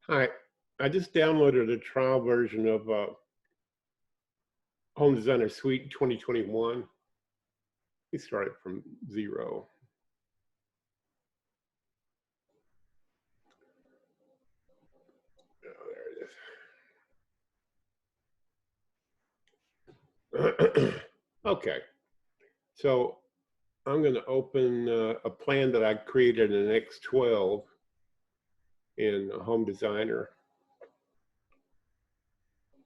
Hi, I just downloaded a trial version of Home Designer Suite 2021. We started from zero. Oh, there it is. Okay, so I'm going to open a plan that I created in X12 in Home Designer.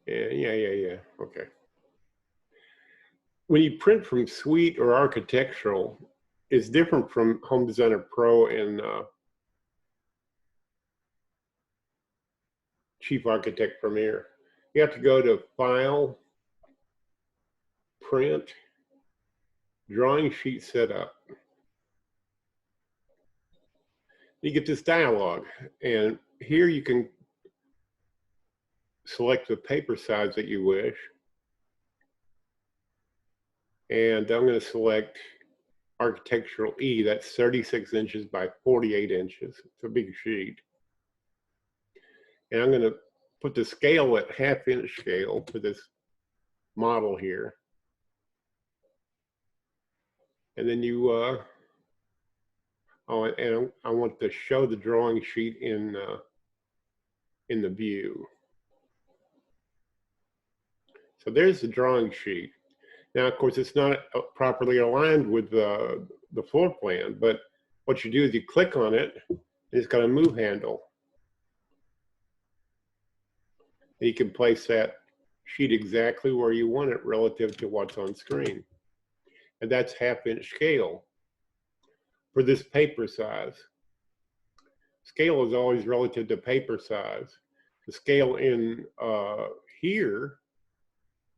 And yeah. Okay. When you print from Suite or Architectural, it's different from Home Designer Pro and Chief Architect Premier. You have to go to File, Print, Drawing Sheet Setup. You get this dialog, and here you can select the paper size that you wish. And I'm going to select Architectural E. That's 36 inches by 48 inches. It's a big sheet. And I'm going to put the scale at 1/2 inch scale for this model here. And then you, and I want to show the drawing sheet in the view. So there's the drawing sheet. Now, of course, it's not properly aligned with the floor plan, but what you do is you click on it, and it's got a move handle. And you can place that sheet exactly where you want it relative to what's on screen. And that's 1/2 inch scale for this paper size. Scale is always relative to paper size. The scale in here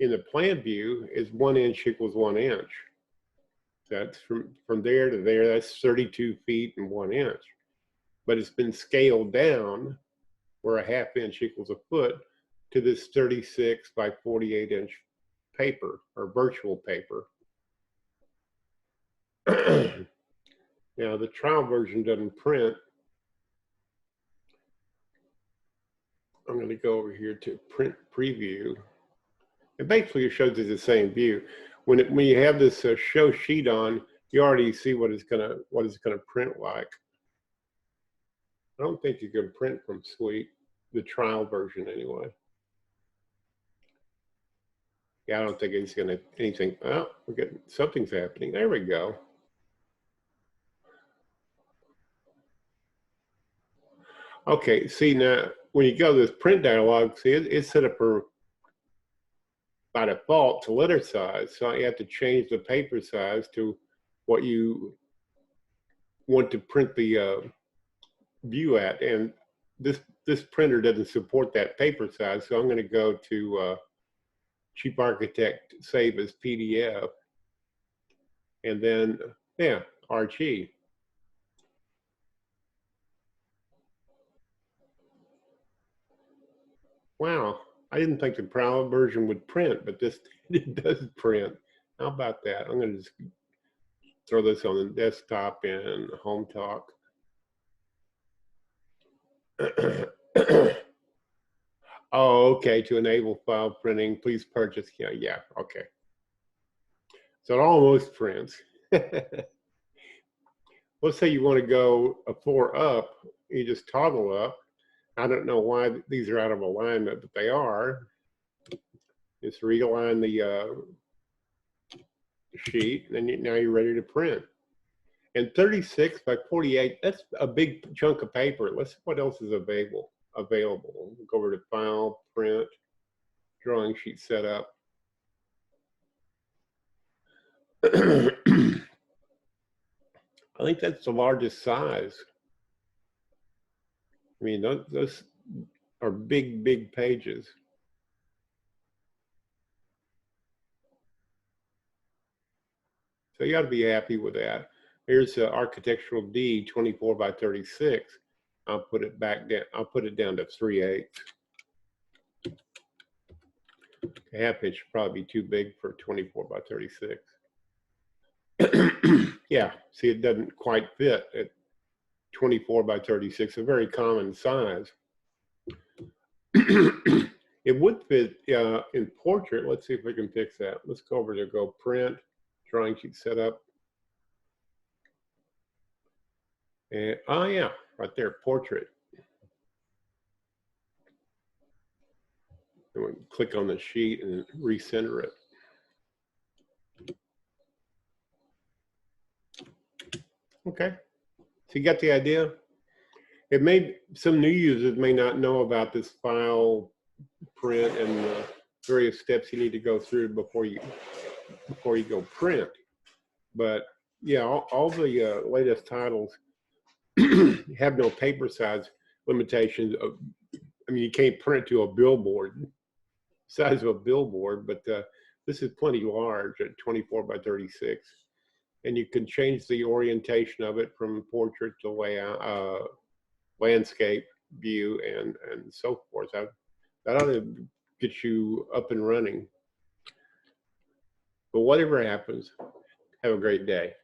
in the plan view is 1 inch equals 1 inch. That's from there to there, that's 32 feet and 1 inch. But it's been scaled down where a 1/2 inch equals a foot to this 36 by 48 inch paper or virtual paper. Now the trial version doesn't print. I'm going to go over here to print preview. It basically shows you the same view. When you have this show sheet on, you already see what it's gonna print like. I don't think you can print from Suite, the trial version anyway. Yeah, I don't think it's gonna anything. Oh, we're getting something's happening. There we go. Okay, see now when you go to this print dialog, see it's set up for by default to letter size. So you have to change the paper size to what you want to print the view at, and this printer doesn't support that paper size, so I'm going to go to Chief Architect Save as PDF, and then yeah, Archie. Wow, I didn't think the Pro version would print, but this it does print. How about that? I'm going to just throw this on the desktop in Home Talk. Oh, okay. To enable file printing, please purchase. Yeah, okay. So it almost prints. Let's say you want to go a floor up, you just toggle up. I don't know why these are out of alignment, but they are. Just realign the sheet, and then now you're ready to print. And 36 by 48, that's a big chunk of paper. Let's see what else is available. We'll go over to File, Print, Drawing Sheet Setup. I think that's the largest size. I mean, those are big pages. So you got to be happy with that. Here's the Architectural D 24 by 36. I'll put it back down. I'll put it down to 3/8. A 1/2 inch would probably be too big for 24 by 36. Yeah, see, it doesn't quite fit at 24 by 36, a very common size. It would fit in portrait. Let's see if we can fix that. Let's go over to go print, drawing sheet setup. And oh yeah, right there, portrait. And we click on the sheet and recenter it. Okay, so you got the idea? It may, some new users may not know about this file, print, and the various steps you need to go through before you go print. But yeah, all the latest titles have no paper size limitations. I mean, you can't print to a billboard, size of a billboard, but this is plenty large at 24 by 36. And you can change the orientation of it from portrait to layout, landscape view, and so forth. That ought to get you up and running. But whatever happens, have a great day.